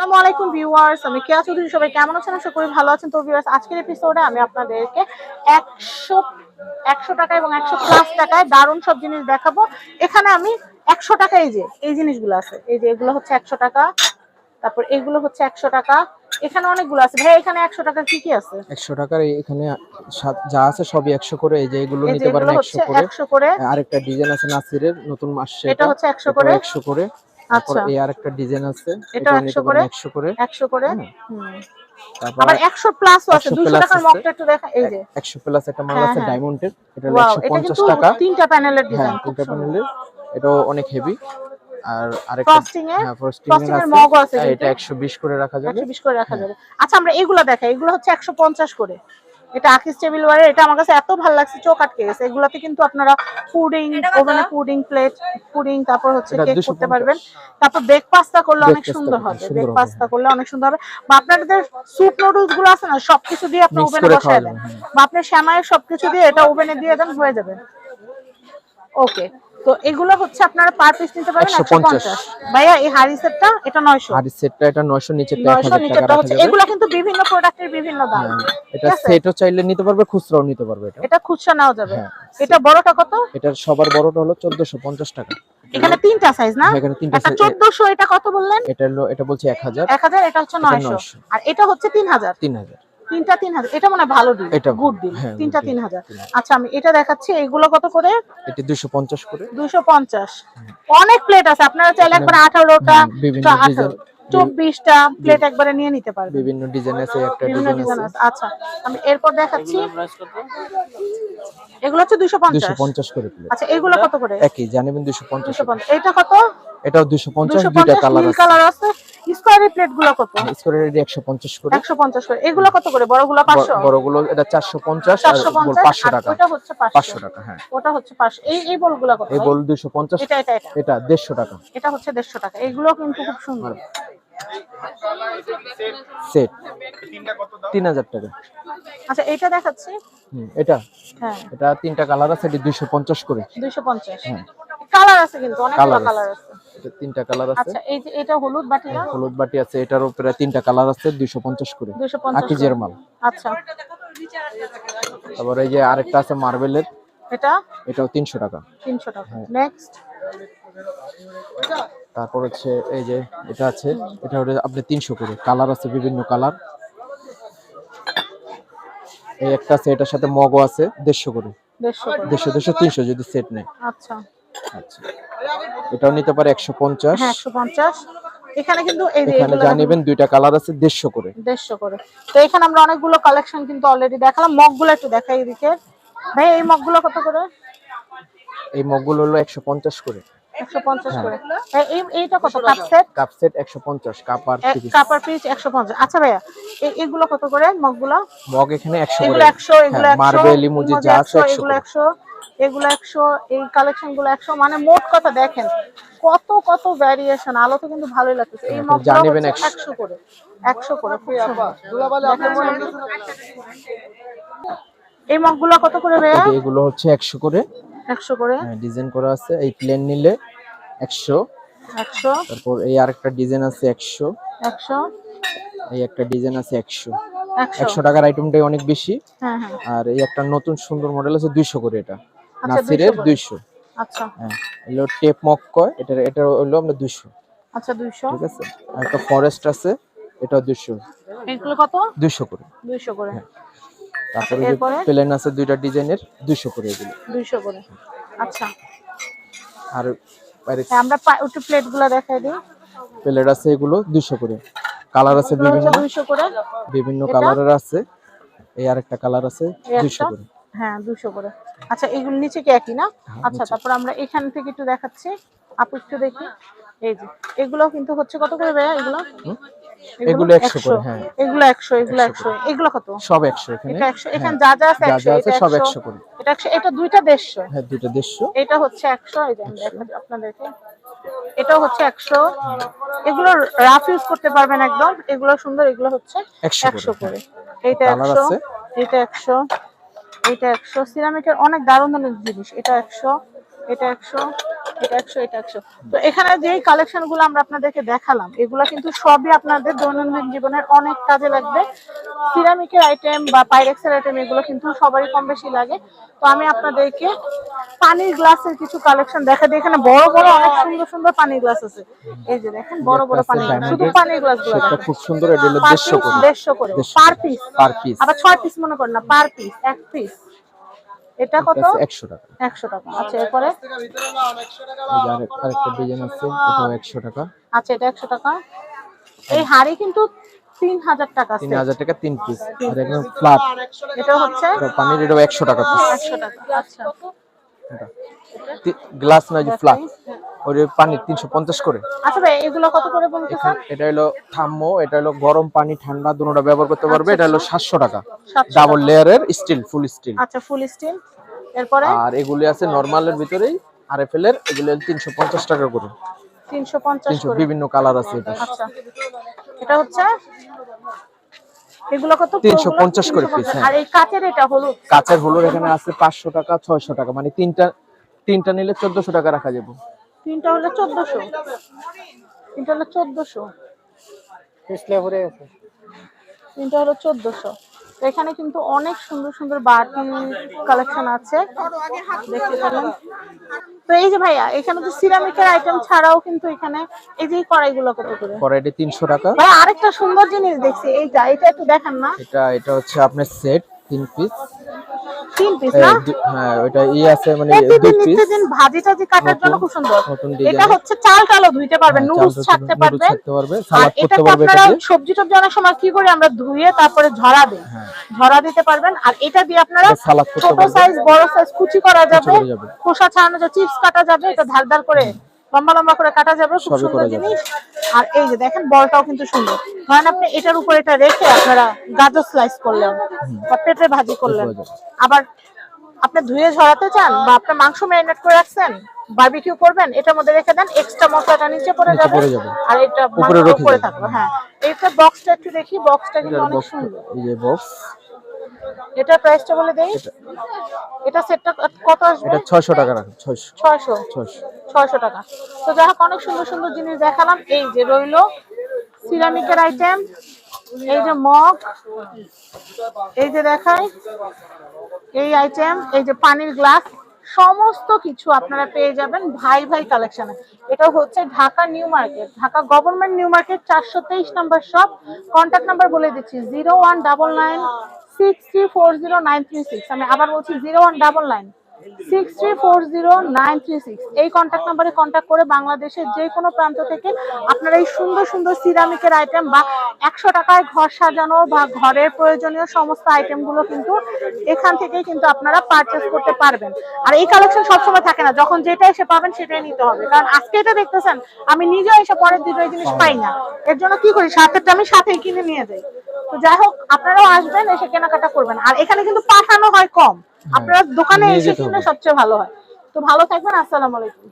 আসসালামু আলাইকুম ভিউয়ার্স, আমি কেয়া চৌধুরী। সবাই কেমন আছেন? আশা করি ভালো আছেন। তো ভিউয়ার্স, আজকের এপিসোডে আমি আপনাদেরকে 100 100 টাকা এবং 100 প্লাস টাকায় দারুণ সব জিনিস দেখাবো। এখানে আমি 100 টাকা এই জিনিসগুলো আছে, এই যে এগুলো হচ্ছে 100 টাকা, তারপর এগুলো হচ্ছে 100 টাকা। এখানে অনেকগুলো আছে ভাই। এখানে 100 টাকার কি কি আছে? 100 টাকার এখানে যা আছে সবই 100 করে। এই যে এগুলো এই যে নিতে পারেন এগুলো 100 হচ্ছে করে। 100 করে। আরেকটা ডিজাইন আছে নাসিরের নতুন আসছে, এটা হচ্ছে 100 করে। 100 করে। তারপর আচ্ছা, এই আরেকটা ডিজাইন আছে, এটাও এটাও 100 নিতে পারেন করে। 100 করে। 100 করে। হুম। হুম। তারপর আবার 100 প্লাসও আছে। 100 200 প্লাস টাকার আছে, মগটা একটু দেখা, এই যে 100 প্লাস একটা মাল হ্যাঁ আছে হ্যাঁ, ডায়মন্ডের, এটা হলো ওয়াও, এটা 150 কিন্তু টাকা। তিনটা প্যানেলের হ্যাঁ, ডিজাইন, খুব তিনটা সুন্দর। প্যানেলের, এটাও অনেক হেভি। আর আরেকটা ফ্রস্টিং এর, হ্যাঁ ফ্রস্টিং এর ফ্রস্টিং এর আছে, মগও আছে এটা কিন্তু 120 করে রাখা যাবে। 120 করে রাখা হ্যাঁ, যাবে। আচ্ছা, আমরা এগুলো দেখাই। এগুলো হচ্ছে 150 করে। এটা আকিস টেবিল ওয়্যার। এটা আমার কাছে এত ভালো লাগছে, চোখ আটকে গেছে। এগুলাতে কিন্তু আপনারা পুডিং, ওভেনে পুডিং প্লেট, পুডিং, তারপর হচ্ছে এটা কেক করতে 250। পারবেন। তারপর বেক পাস্তা করলে বেক অনেক পেস্তা সুন্দর করতে হবে। সুন্দর বেক হবে, পাস্তা হ্যাঁ। করলে অনেক সুন্দর হবে। বা আপনাদের স্যুপ নুডলস গুলো আছে না, সবকিছু দিয়ে আপনি মিক্স ওভেনে করে খাওয়া বসায় দেন, যাবে, হ্যাঁ। বা আপনি শ্যামাইয়ের সবকিছু দিয়ে এটা ওভেনে দিয়ে দেন, হয়ে যাবে। ওকে, তো এগুলো হচ্ছে আপনারা পার পিস নিতে পারবেন 150। 150। ভাইয়া, এই হাড়ি সেটটা এটা 900। আর সেটটা এটা 900, নিচেরটা 900, 1000 টাকা নিচেরটা রাখা হচ্ছে। যাবে। এগুলো কিন্তু বিভিন্ন প্রোডাক্টের বিভিন্ন দাম, হ্যাঁ, ঠিক এটা আছে? সেটও চাইলে নিতে পারবে, খুচরাও নিতে পারবে এটা। এটা খুচরা নেওয়া যাবে। হ্যাঁ, এটা বড়টা কত? এটার সবার বড়টা হলো 1450 টাকা। এখানে তিনটা সাইজ না? হ্যাঁ, এখানে তিনটা একটা সাইজ। 1400, এটা কত বললেন? এটা বলছি 1000। 1000, এটা হচ্ছে এটা 900, 900। আর এটা হচ্ছে 3000। 3000। তিনটা 3000। এটা মনে হয় ভালো ডিল, এটা গুড ডিল। হ্যাঁ, তিনটা গুড ডিল। 3000। আচ্ছা, আমি এটা দেখাচ্ছি। এগুলো কত করে? এটা 250 করে। 250। অনেক প্লেট আছে, আপনারা চাইলে এখানে একবার 18টা, বিভিন্ন 18, ডিজাইন, 24টা প্লেট একবারে নিয়ে নিতে পারবেন। বিভিন্ন ডিজাইন আছে, একটা বিভিন্ন ডিজাইন ডিজাইন আছে আছে। আচ্ছা, আমি এরপর দেখাচ্ছি। এগুলো হচ্ছে 250। 250 করে প্লেট। আচ্ছা, এগুলো কত করে? একই জানেন 250। 250। এটা কত? এটাও 250, দুইটা 250, কালার নীল আছে। কালার আছে। স্কয়ারের প্লেট গুলো কত? স্কয়ারের 150 করে। 150 করে। এগুলো কত করে? বড়গুলো 500। বড়গুলো এটা 450, আর 450, 500 আর টাকা। ওটা হচ্ছে 500 500। টাকা, হ্যাঁ। ওটা হচ্ছে 500। এই বলগুলো কত এই ভাই? বল 250। এটা এটা এটা এটা 150 টাকা। এটা হচ্ছে 150 টাকা। এগুলো কিন্তু খুব সুন্দর। সেট 3000 টাকা। আচ্ছা, এটা দেখাচ্ছি। এটা হ্যাঁ, এটা তিনটা কালার আছে, এটা 250 করে। 250। হ্যাঁ, কালার আছে কিন্তু অনেকগুলো কালার আছে, কালার আছে। এটা তিনটা কালার আছে। আচ্ছা, এই যে এটা হলুদ বাটি না? হলুদ বাটি আছে, এটারও প্রায় তিনটা কালার আছে, 250 করে। 250 আকিজের মাল। আচ্ছা, তারপর এই যে আরেকটা আছে মার্বেলের, এটাও 300 টাকা। 300 টাকা। নেক্সট। তারপর হচ্ছে এই যে এটা আছে, এটা হলো আপনি 300 করে। কালার আছে, বিভিন্ন কালার। এই একটা আছে, এটার সাথে মগও আছে, 150 করে। 150, 300 যদি সেট নেয়। আচ্ছা আচ্ছা, এটাও নিতে পারে 150। হ্যাঁ, 150। এখানে কিন্তু এই যে এখানে এগুলো যা নেবেন দুইটা কালার আছে, 150 করে। 150 করে। তো এখানে আমরা অনেকগুলো কালেকশন কিন্তু অলরেডি দেখালাম। মগগুলো একটু দেখাই এদিকে। ভাই, এই মগগুলো কত করে? এই মগগুলো হলো 150 করে। 150 করে। এইটা কত? Cup set? Cup set 150, cup আর পিস। কাপ আর পিস 150। আচ্ছা ভাইয়া, এগুলো কত করে মগগুলো? মগ এখানে 100 করে। এগুলো 100, এগুলো 100, মার্বেল ইমোজি যা আছে 100 এগুলো করে। 100, এগুলো 100, এই কালেকশন গুলো 100। মানে মোট কথা দেখেন কত কত ভ্যারিয়েশন। আলোতে কিন্তু ভালোই লাগতেছে। এই মগগুলো জানেবেন হচ্ছে 100 করে। 100 করে। খুব সুন্দর। এই মগগুলো কত করে ভাইয়া? এগুলো হচ্ছে 100 করে। 100 করে। হ্যাঁ, ডিজাইন করা আছে। এই প্লেন নিলে 100। 100। তারপর এই আরেকটা ডিজাইন আছে 100। 100। এই একটা ডিজাইন আছে 100। 100। 100 টাকার আইটেমটাই অনেক বেশি। হ্যাঁ হ্যাঁ। আর এই একটা নতুন সুন্দর মডেল আছে 200 করে। এটা আচ্ছা, নাসিরের 200। আচ্ছা হ্যাঁ, এলো টেপ মক কয়, এটা হলো আমরা 200। আচ্ছা, 200। ঠিক আছে। আর একটা ফরেস্ট আছে, এটাও 200। এগুলো কত? 200 করে। 200 করে। হ্যাঁ। আচ্ছা, তারপরে যে এরপরে প্লেন আছে দুইটা ডিজাইনের, 200 করে এগুলো। 200 করে। আচ্ছা, আর বাইরে আমরা একটু প্লেটগুলো দেখাই দিই। প্লেট আছে, এগুলো 200 করে। কালার আছে এগুলো হচ্ছে বিভিন্ন, 200 করে। বিভিন্ন এটা? কালারের আছে। এই আরেকটা কালার আছে, এই 200 একটা? করে। হ্যাঁ, 200 করে। আচ্ছা, এগুলো নিচে কি একই না? আচ্ছা, তারপর আমরা এখান থেকে একটু দেখাচ্ছি। আপু একটু দেখি। এই যে এগুলো কিন্তু হচ্ছে কত করে ভাইয়া এগুলো? এগুলো 100 করে। হ্যাঁ, এগুলো 100, এগুলো 100। এগুলো কত? সব 100 এখানে। এটা 100। এখানে যা যা আছে যা 100। যা আছে এটা সব 100, 100 করে। এটা 100, এটা দুইটা 150। হ্যাঁ, দুইটা 150। এটা হচ্ছে 100। এই যে আমি দেখাচ্ছি আপনাদেরকে। এটাও হচ্ছে 100। এগুলো রাফ ইউজ করতে পারবেন একদম। এগুলো সুন্দর। এগুলো হচ্ছে 100 করে। এইটা কালার 100, আছে। এটা 100, এটা 100। সিরামিকের অনেক দারুণ দারুণ জিনিস। এটা 100, এটা 100, এটা 100, এটা 100। তো এখানে যেই কালেকশন গুলো আমরা আপনাদেরকে দেখালাম এগুলা কিন্তু সবই আপনাদের দৈনন্দিন জীবনের অনেক কাজে লাগবে। সিরামিকের আইটেম বা পাইরেক্সের আইটেম এগুলো কিন্তু সবারই কম বেশি লাগে। তো আমি আপনাদেরকে পানির গ্লাসের কিছু কালেকশন দেখা দিই। এখানে বড় বড় অনেক সুন্দর সুন্দর পানির গ্লাস আছে। এই যে দেখেন বড় বড় পানির গ্লাস, শুধু পানির গ্লাস গুলো সেটা খুব সুন্দর, এটা হলো 150 করে পার পিস। Per piece. আবার 6 পিস মনে করেন না, পার পিস, এক পিস। এটা কত? 100 টাকা। 100 টাকা। আচ্ছা, এরপরে এই যে আরেকটা ডিজাইন আছে, এটাও 100 টাকা। আচ্ছা, এটা 100 টাকা। এই হাড়ি কিন্তু 3000 টাকা সেট। 3000 টাকা 3 পিস। আর একদম ফ্ল্যাট, এটা হচ্ছে এটা পানির, এটাও 100 টাকা পিস। 100 টাকা। আচ্ছা, গ্লাস না, যে ফ্ল্যাট, ওই পানি 350 করে। আচ্ছা ভাই, এগুলো কত করে বলতেছেন? এটা হলো থার্মো, এটা হলো গরম পানি ঠান্ডা দুটোটা ব্যবহার করতে পারবে। এটা হলো 700 টাকা, 700 ডাবল লেয়ারের স্টিল, ফুল স্টিল। আচ্ছা, ফুল স্টিল। এরপরে আর এগুলি আছে নরমালের ভিতরেই, আরএফএল এর, এগুলো 350 টাকা করে। 350 করে। বিভিন্ন কালার আছে এটা। আচ্ছা, এটা হচ্ছে এগুলো কত? 350 করে পিস। আর এই কাচের এটা হলুদ, কাচের হলুদ এখানে আছে 500 টাকা, 600 টাকা, মানে তিনটা নিলে 1400 টাকা রাখা যাবে। তিনটা হলো 1400, তিনটা হলো 1400, তিনটা হলো 1400। তো এখানে কিন্তু অনেক সুন্দর সুন্দর বাটি কালেকশন আছে, দেখতে পারেন। তো এই যে ভাইয়া, এখানে তো সিরামিকের আইটেম ছাড়াও কিন্তু এখানে এই যে কড়াইগুলো কত করে? কড়াইটা 300 টাকা। ভাই আরেকটা সুন্দর জিনিস দেখছি, এইটা এটা একটু দেখান না। এটা হচ্ছে আপনার সেট 3 পিস। 3 পিস না? হ্যাঁ, ওইটা আছে মানে 2 প্রতিদিন পিস। নিত্যদিন ভাজি টাজি কাটার জন্য খুব সুন্দর। নতুন এটা ডিজাইন। হচ্ছে চাল টালও ধুইতে পারবেন, নুডলস ছাড়তে পারবেন, আর সালাদ এটা করতে পারবে। আপনারা সবজি টবজি অনেক সময় কি করি আমরা, ধুয়ে তারপরে ঝরা দিই, ঝরা দিতে পারবেন। আর এটা দিয়ে আপনারা সালাদ করতে ছোট পারবেন, সাইজ বড় সাইজ কুচি করা যাবে, করা যাবে। খোসা ছাড়ানো যাবে, চিপস কাটা যাবে, এটা ধারদার করে লম্বা লম্বা করে কাটা যাবে, খুব সবই সুন্দর করা যাবে। জিনিস। আর এই যে দেখেন বলটাও কিন্তু সুন্দর। ধরেন আপনি এটার উপর এটা রেখে আপনারা গাজর স্লাইস করলেন বা পেঁপে ভাজি করলেন, আবার আপনি ধুয়ে ঝরাতে চান বা আপনি মাংস ম্যারিনেট করে রাখছেন, বারবিকিউ করবেন, এটার মধ্যে রেখে দেন, এক্সট্রা মশলাটা নিচে পড়ে যাবে আর এটা উপরে থাকবে। হ্যাঁ, এটা বক্সটা একটু দেখি, বক্সটা কিন্তু অনেক সুন্দর। এই যে বক্স, এটা প্রাইসটা বলে দেই। এটা সেটটা কত আসবে? এটা 600 টাকা রাখুন। 600 টাকা। তো যাই হোক, অনেক সুন্দর সুন্দর জিনিস দেখালাম। এই যে রইলো সিরামিকের আইটেম, এই যে মগ, এই যে দেখাই এই আইটেম, এই যে পানির গ্লাস, সমস্ত কিছু আপনারা পেয়ে যাবেন ভাই ভাই কালেকশনে। এটা হচ্ছে Dhaka new market, Dhaka government new market, 423 নম্বর শপ। কন্ট্যাক্ট নাম্বার বলে দিচ্ছি 01999634096। আমি আবার বলছি 01999634096। এই কন্ট্যাক্ট নাম্বারে কন্ট্যাক্ট করে বাংলাদেশের যে কোনো প্রান্ত থেকে আপনারা এই সুন্দর সুন্দর সিরামিকের আইটেম বা 100 টাকায় ঘর সাজানো বা ঘরের প্রয়োজনীয় সমস্ত আইটেমগুলো কিন্তু এখান থেকে কিন্তু আপনারা পারচেজ করতে পারবেন। আর এই কালেকশন সবসময় থাকে না, যখন যেটা এসে পাবেন সেটাই নিতে হবে। কারণ আজকে এটা দেখতেছেন, আমি নিজেও এসে পরের দিন ওই জিনিস পাই না, এর জন্য কি করি, সাথেটা আমি সাথেই কিনে নিয়ে যাই। তো যাই হোক, আপনারাও আসবেন, এসে কেনাকাটা করবেন। আর এখানে কিন্তু পাঠানো হয় কম, আপনারা দোকানে এসে কিনলে সবচেয়ে ভালো হয়। তো ভালো থাকবেন, আসসালামু আলাইকুম।